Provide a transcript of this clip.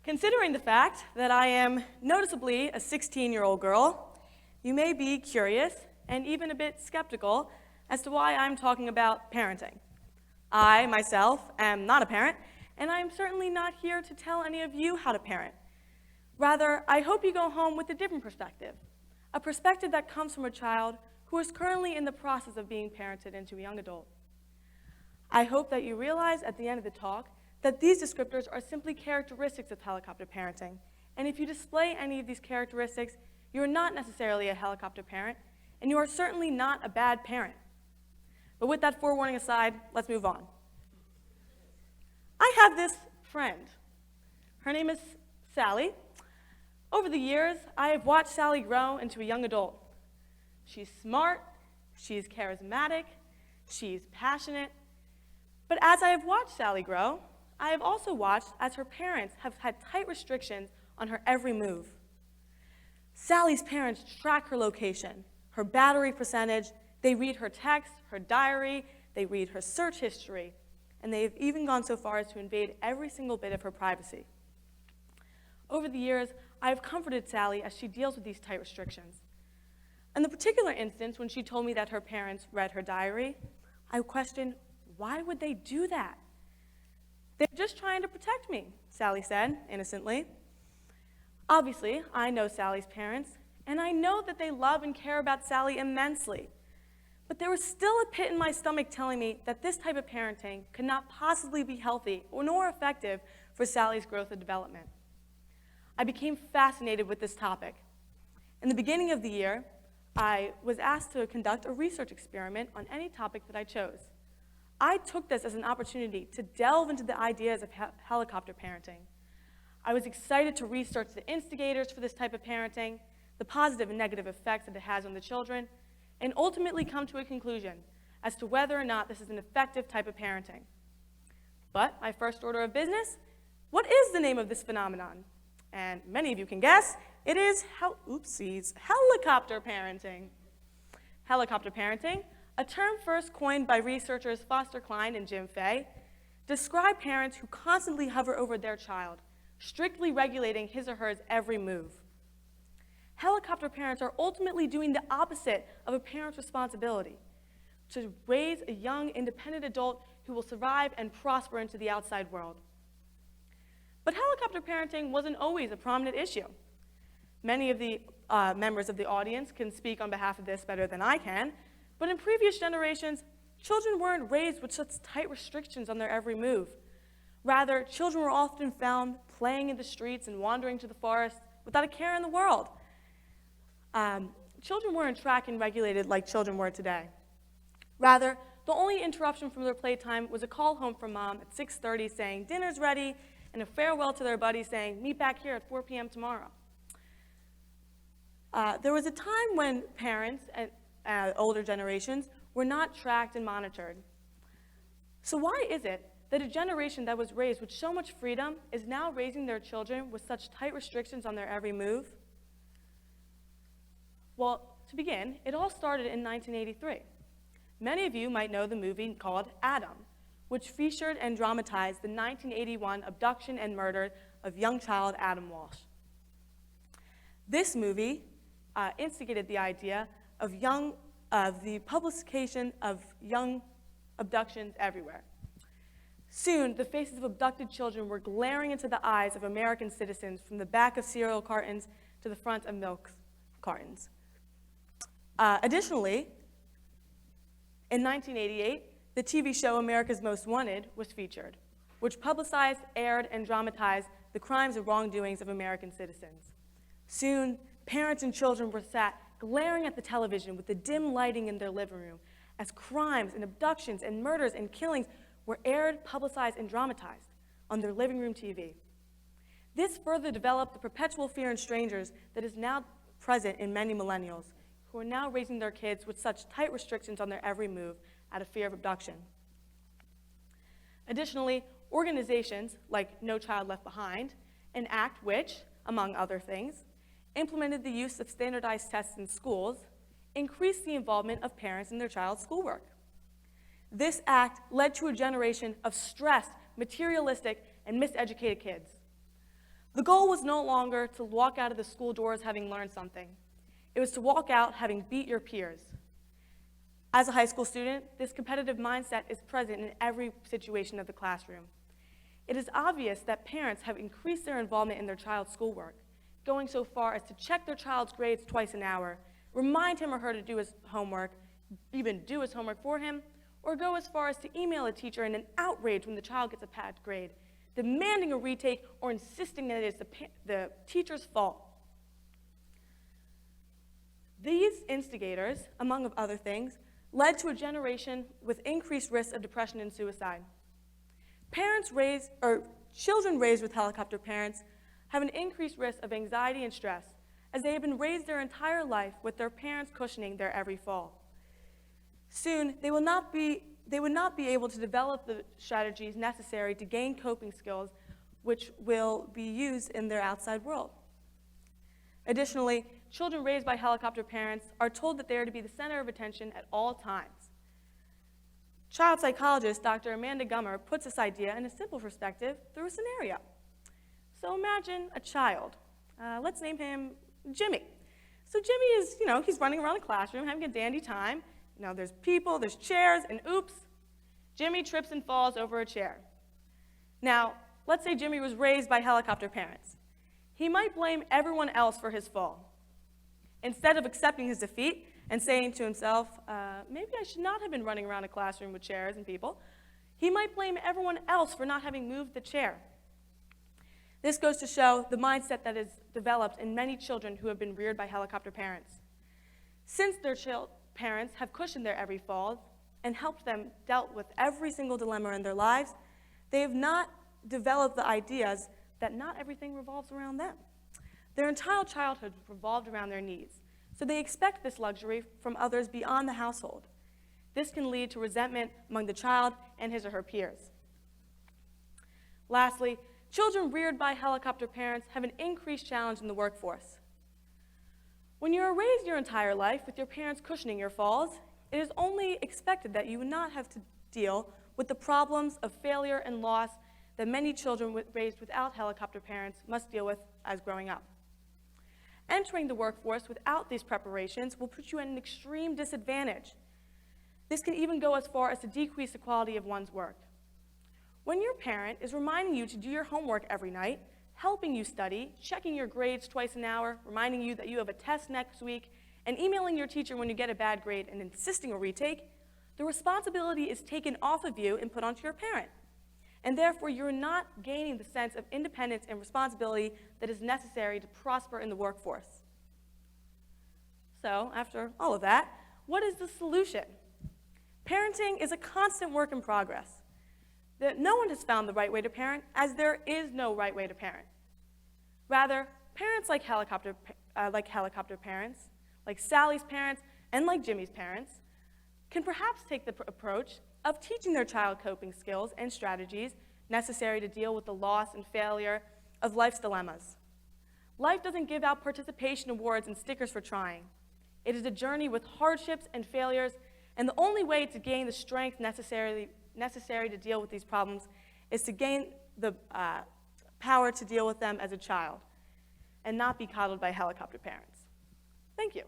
Considering the fact that I am noticeably a 16-year-old girl, you may be curious and even a bit skeptical as to why I'm talking about parenting. I, myself, am not a parent, and I am certainly not here to tell any of you how to parent. Rather, I hope you go home with a different perspective, a perspective that comes from a child who is currently in the process of being parented into a young adult. I hope that you realize at the end of the talk that these descriptors are simply characteristics of helicopter parenting, and if you display any of these characteristics, you are not necessarily a helicopter parent, and you are certainly not a bad parent. But with that forewarning aside, let's move on. I have this friend. Her name is Sally. Over the years, I have watched Sally grow into a young adult. She's smart, she's charismatic, she's passionate. But as I have watched Sally grow, I have also watched as her parents have had tight restrictions on her every move. Sally's parents track her location, her battery percentage, they read her text, her diary, they read her search history, and they have even gone so far as to invade every single bit of her privacy. Over the years, I have comforted Sally as she deals with these tight restrictions. In the particular instance, when she told me that her parents read her diary, I questioned, why would they do that? They're just trying to protect me, Sally said, innocently. Obviously, I know Sally's parents, and I know that they love and care about Sally immensely. But there was still a pit in my stomach telling me that this type of parenting could not possibly be healthy or nor effective for Sally's growth and development. I became fascinated with this topic. In the beginning of the year, I was asked to conduct a research experiment on any topic that I chose. I took this as an opportunity to delve into the ideas of helicopter parenting. I was excited to research the instigators for this type of parenting, the positive and negative effects that it has on the children, and ultimately come to a conclusion as to whether or not this is an effective type of parenting. But my first order of business, what is the name of this phenomenon? And many of you can guess, it is helicopter parenting. Helicopter parenting, a term first coined by researchers Foster Klein and Jim Fay, describe parents who constantly hover over their child, strictly regulating his or her every move. Helicopter parents are ultimately doing the opposite of a parent's responsibility, to raise a young, independent adult who will survive and prosper into the outside world. But helicopter parenting wasn't always a prominent issue. Many of the members of the audience can speak on behalf of this better than I can, but in previous generations, children weren't raised with such tight restrictions on their every move. Rather, children were often found playing in the streets and wandering to the forest without a care in the world. Children weren't tracked and regulated like children were today. Rather, the only interruption from their playtime was a call home from mom at 6:30 saying, "Dinner's ready," and a farewell to their buddy saying, "Meet back here at 4 p.m. tomorrow." There was a time when parents and older generations were not tracked and monitored. So why is it that a generation that was raised with so much freedom is now raising their children with such tight restrictions on their every move? Well, to begin, it all started in 1983. Many of you might know the movie called Adam, which featured and dramatized the 1981 abduction and murder of young child Adam Walsh. This movie instigated the idea of the publication of young abductions everywhere. Soon, the faces of abducted children were glaring into the eyes of American citizens from the back of cereal cartons to the front of milk cartons. Additionally, in 1988, the TV show America's Most Wanted was featured, which publicized, aired, and dramatized the crimes and wrongdoings of American citizens. Soon, parents and children were sat glaring at the television with the dim lighting in their living room as crimes and abductions and murders and killings were aired, publicized, and dramatized on their living room TV. This further developed the perpetual fear in strangers that is now present in many millennials who are now raising their kids with such tight restrictions on their every move out of fear of abduction. Additionally, organizations like No Child Left Behind, an act which, among other things, implemented the use of standardized tests in schools, increased the involvement of parents in their child's schoolwork. This act led to a generation of stressed, materialistic, and miseducated kids. The goal was no longer to walk out of the school doors having learned something. It was to walk out having beat your peers. As a high school student, this competitive mindset is present in every situation of the classroom. It is obvious that parents have increased their involvement in their child's schoolwork, going so far as to check their child's grades twice an hour, remind him or her to do his homework, even do his homework for him, or go as far as to email a teacher in an outrage when the child gets a bad grade, demanding a retake or insisting that it is the teacher's fault. These instigators, among other things, led to a generation with increased risks of depression and suicide. Children raised with helicopter parents have an increased risk of anxiety and stress, as they have been raised their entire life with their parents cushioning their every fall. Soon, they would not be able to develop the strategies necessary to gain coping skills which will be used in their outside world. Additionally, children raised by helicopter parents are told that they are to be the center of attention at all times. Child psychologist Dr. Amanda Gummer puts this idea in a simple perspective through a scenario. So imagine a child. Let's name him Jimmy. So Jimmy is, he's running around the classroom having a dandy time. There's people, there's chairs, and oops, Jimmy trips and falls over a chair. Now, let's say Jimmy was raised by helicopter parents. He might blame everyone else for his fall. Instead of accepting his defeat and saying to himself, maybe I should not have been running around a classroom with chairs and people, he might blame everyone else for not having moved the chair. This goes to show the mindset that is developed in many children who have been reared by helicopter parents. Since their parents have cushioned their every fall and helped them dealt with every single dilemma in their lives, they have not developed the ideas that not everything revolves around them. Their entire childhood revolved around their needs, so they expect this luxury from others beyond the household. This can lead to resentment among the child and his or her peers. Lastly, children reared by helicopter parents have an increased challenge in the workforce. When you are raised your entire life with your parents cushioning your falls, it is only expected that you would not have to deal with the problems of failure and loss that many children raised without helicopter parents must deal with as growing up. Entering the workforce without these preparations will put you at an extreme disadvantage. This can even go as far as to decrease the quality of one's work. When your parent is reminding you to do your homework every night, helping you study, checking your grades twice an hour, reminding you that you have a test next week, and emailing your teacher when you get a bad grade and insisting a retake, the responsibility is taken off of you and put onto your parent. And therefore, you're not gaining the sense of independence and responsibility that is necessary to prosper in the workforce. So, after all of that, what is the solution? Parenting is a constant work in progress. That no one has found the right way to parent, as there is no right way to parent. Rather, parents like helicopter parents, like Sally's parents, and like Jimmy's parents, can perhaps take the approach of teaching their child coping skills and strategies necessary to deal with the loss and failure of life's dilemmas. Life doesn't give out participation awards and stickers for trying. It is a journey with hardships and failures, and the only way to gain the strength necessary to deal with these problems is to gain the power to deal with them as a child and not be coddled by helicopter parents. Thank you.